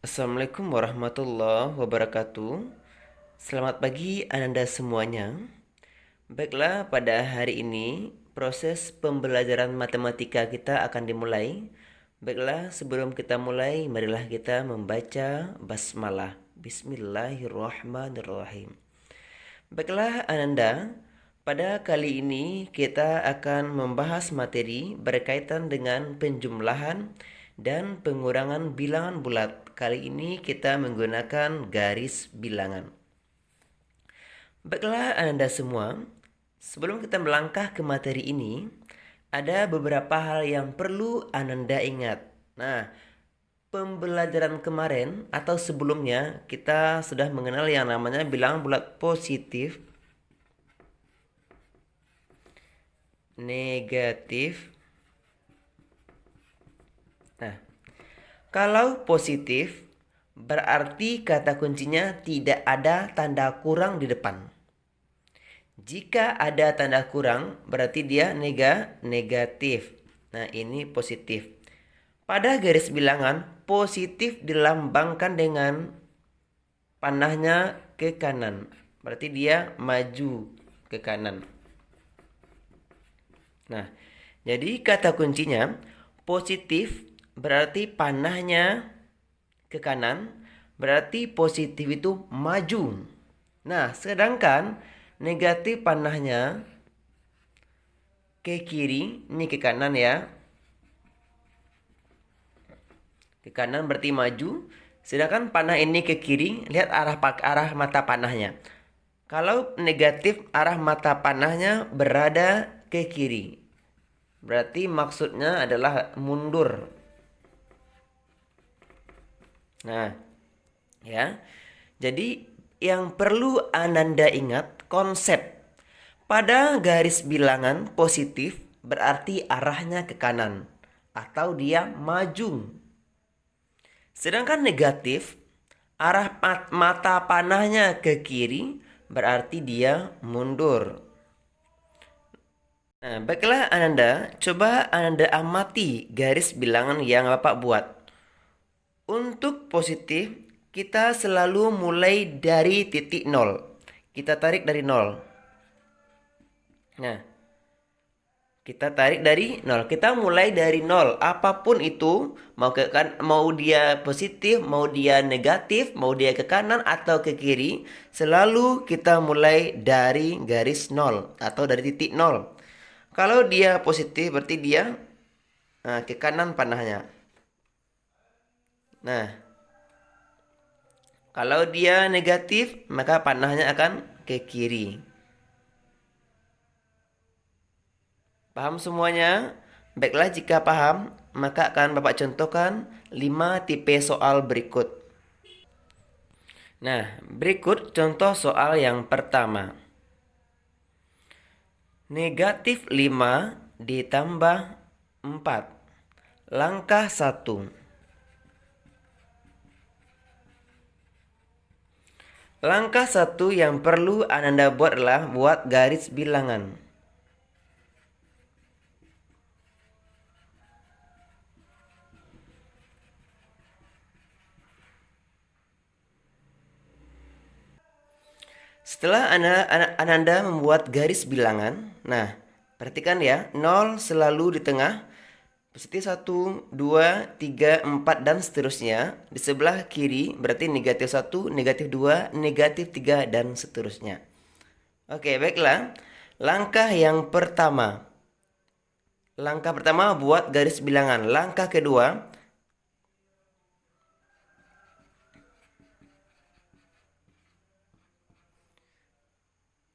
Assalamualaikum warahmatullahi wabarakatuh. Selamat pagi Ananda semuanya. Baiklah, pada hari ini proses pembelajaran matematika kita akan dimulai. Baiklah, sebelum kita mulai, marilah kita membaca basmalah. Bismillahirrahmanirrahim. Baiklah Ananda, pada kali ini kita akan membahas materi berkaitan dengan penjumlahan dan pengurangan bilangan bulat. Kali ini kita menggunakan garis bilangan. Baiklah Ananda semua, sebelum kita melangkah ke materi ini, ada beberapa hal yang perlu Ananda ingat. Nah, pembelajaran kemarin atau sebelumnya kita sudah mengenal yang namanya bilangan bulat positif, negatif. Nah, kalau positif berarti kata kuncinya tidak ada tanda kurang di depan. Jika ada tanda kurang berarti dia negatif. Nah, ini positif. Pada garis bilangan, positif dilambangkan dengan panahnya ke kanan. Berarti dia maju ke kanan. Nah, jadi kata kuncinya positif berarti panahnya ke kanan, berarti positif itu maju. Nah, sedangkan negatif panahnya ke kiri, ini ke kanan ya. Ke kanan berarti maju, sedangkan panah ini ke kiri, lihat arah mata panahnya. Kalau negatif, arah mata panahnya berada ke kiri. Berarti maksudnya adalah mundur. Nah, ya. Jadi yang perlu Ananda ingat konsep. Pada garis bilangan positif berarti arahnya ke kanan atau dia maju. Sedangkan negatif, arah mata panahnya ke kiri berarti dia mundur. Nah, baiklah Ananda, coba Ananda amati garis bilangan yang Bapak buat. Untuk positif, kita selalu mulai dari titik nol. Kita tarik dari nol. Nah, kita tarik dari nol. Kita mulai dari nol. Apapun itu, mau dia positif, mau dia negatif, mau dia ke kanan atau ke kiri, selalu kita mulai dari garis nol atau dari titik nol. Kalau dia positif berarti dia ke kanan panahnya. Nah, kalau dia negatif maka panahnya akan ke kiri. Paham semuanya? Baiklah, jika paham, maka akan Bapak contohkan 5 tipe soal berikut. Nah, berikut contoh soal yang pertama. Negatif 5 ditambah 4. Langkah 1. Langkah 1 yang perlu Anda buat adalah buat garis bilangan. Setelah Anda membuat garis bilangan, nah, perhatikan ya, 0 selalu di tengah, positif 1, 2, 3, 4, dan seterusnya. Di sebelah kiri berarti negatif 1, negatif 2, negatif 3, dan seterusnya. Oke, baiklah. Langkah yang pertama. Langkah pertama buat garis bilangan. Langkah kedua,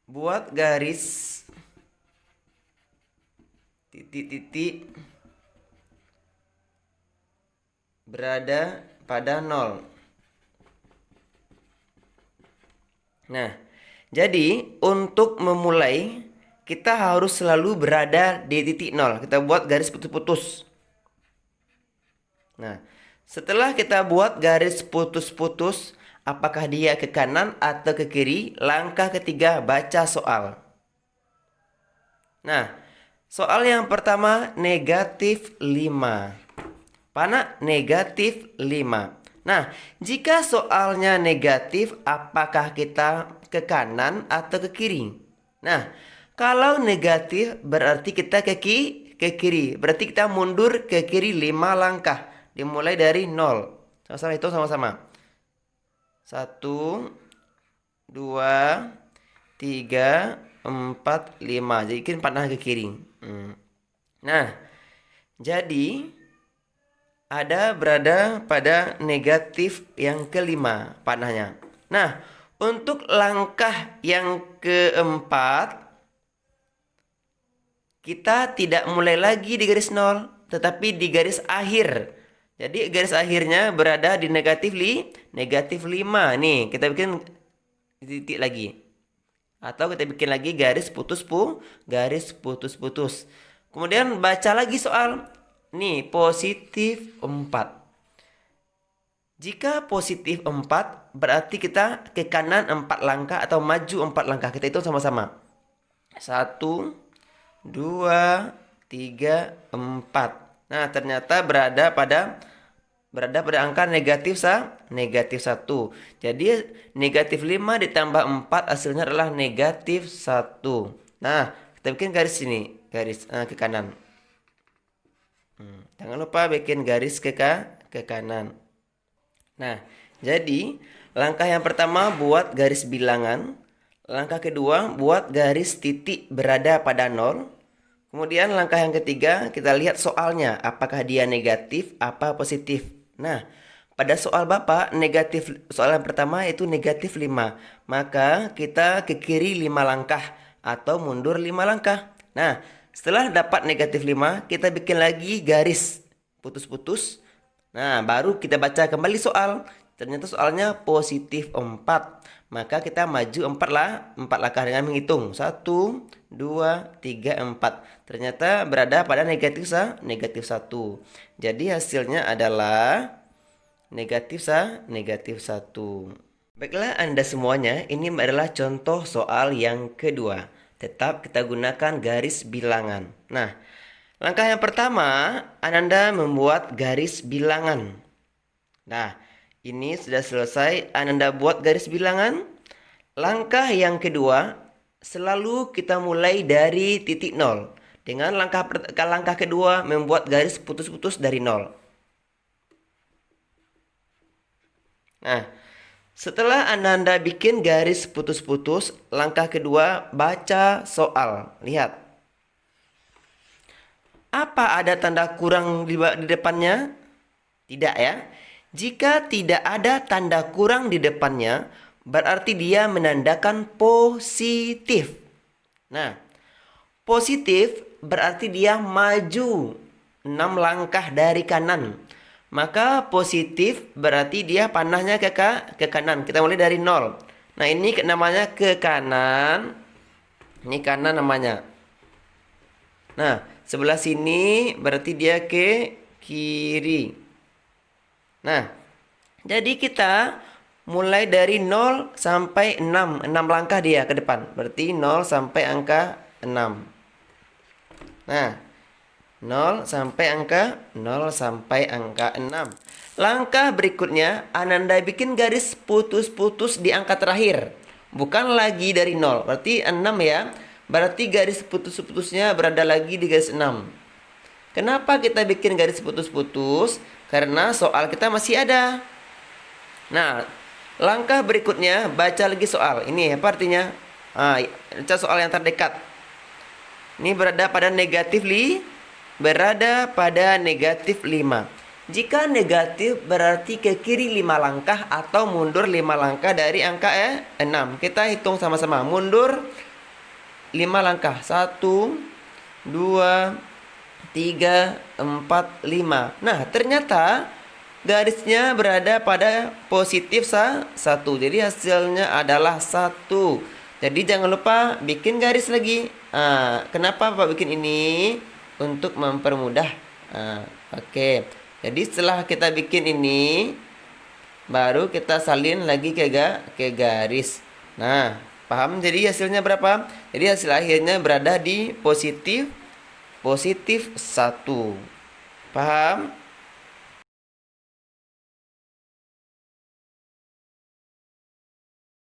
buat garis titik-titik berada pada 0. Nah, jadi untuk memulai kita harus selalu berada di titik 0. Kita buat garis putus-putus. Nah, setelah kita buat garis putus-putus, apakah dia ke kanan atau ke kiri? Langkah ketiga, baca soal. Nah, soal yang pertama negatif 5. Mana negatif 5. Nah, jika soalnya negatif, apakah kita ke kanan atau ke kiri? Nah, kalau negatif berarti kita ke kiri. Berarti kita mundur ke kiri 5 langkah. Dimulai dari 0. Sama-sama itu sama-sama. 1, 2, 3, 4, 5. Jadi kita panah ke kiri. Nah, jadi ada berada pada negatif yang kelima panahnya. Nah, untuk langkah yang keempat, kita tidak mulai lagi di garis 0, tetapi di garis akhir. Jadi garis akhirnya berada di negatif 5. Nih, kita bikin titik lagi. Atau kita bikin lagi garis putus-putus. Kemudian baca lagi soal. Nih, positif 4. Jika positif 4, berarti kita ke kanan 4 langkah atau maju 4 langkah. Kita hitung sama-sama. 1, 2, 3, 4. Nah, ternyata berada pada angka negatif 1. Jadi negatif 5 ditambah 4 hasilnya adalah negatif 1. Nah, kita bikin garis ini, garis ke kanan. Jangan lupa bikin garis ke kanan. Nah, jadi langkah yang pertama buat garis bilangan. Langkah kedua buat garis titik berada pada 0. Kemudian langkah yang ketiga kita lihat soalnya. Apakah dia negatif apa positif. Nah, pada soal Bapak soal yang pertama itu negatif 5. Maka kita ke kiri 5 langkah atau mundur 5 langkah. Nah, setelah dapat negatif 5, kita bikin lagi garis putus-putus. Nah, baru kita baca kembali soal. Ternyata soalnya positif 4. Maka kita maju 4 langkah dengan menghitung. 1, 2, 3, 4. Ternyata berada pada negatif 1. Jadi hasilnya adalah negatif 1. Baiklah Anda semuanya, ini adalah contoh soal yang kedua. Tetap kita gunakan garis bilangan. Nah, langkah yang pertama, Ananda membuat garis bilangan. Nah, ini sudah selesai Ananda buat garis bilangan. Langkah yang kedua, selalu kita mulai dari titik 0. Dengan langkah kedua, membuat garis putus-putus dari 0. Nah, setelah Ananda bikin garis putus-putus, langkah kedua baca soal. Lihat. Apa ada tanda kurang di depannya? Tidak ya. Jika tidak ada tanda kurang di depannya, berarti dia menandakan positif. Nah, positif berarti dia maju 6 langkah dari kanan. Maka positif berarti dia panahnya ke kanan. Kita mulai dari 0. Nah, ini namanya ke kanan. Ini kanan namanya. Nah, sebelah sini berarti dia ke kiri. Nah, jadi kita mulai dari 0 sampai 6. 6 langkah dia ke depan. Berarti 0 sampai angka 6. Nah, 0 sampai angka 6. Langkah berikutnya, Ananda bikin garis putus-putus di angka terakhir. Bukan lagi dari 0. Berarti 6 ya. Berarti garis putus-putusnya berada lagi di garis 6. Kenapa kita bikin garis putus-putus? Karena soal kita masih ada. Nah, langkah berikutnya, baca lagi soal. Ini apa artinya? Baca soal yang terdekat. Ini berada pada negatif 5. Jika negatif berarti ke kiri 5 langkah atau mundur 5 langkah dari angka 6. Kita hitung sama-sama. Mundur 5 langkah. 1, 2, 3, 4, 5. Nah, ternyata garisnya berada pada positif 1. Jadi hasilnya adalah 1. Jadi jangan lupa bikin garis lagi. Kenapa Bapak bikin ini? Untuk mempermudah. Oke. Jadi setelah kita bikin ini, baru kita salin lagi ke garis. Nah, paham? Jadi hasilnya berapa? Jadi hasil akhirnya berada di positif 1. Paham?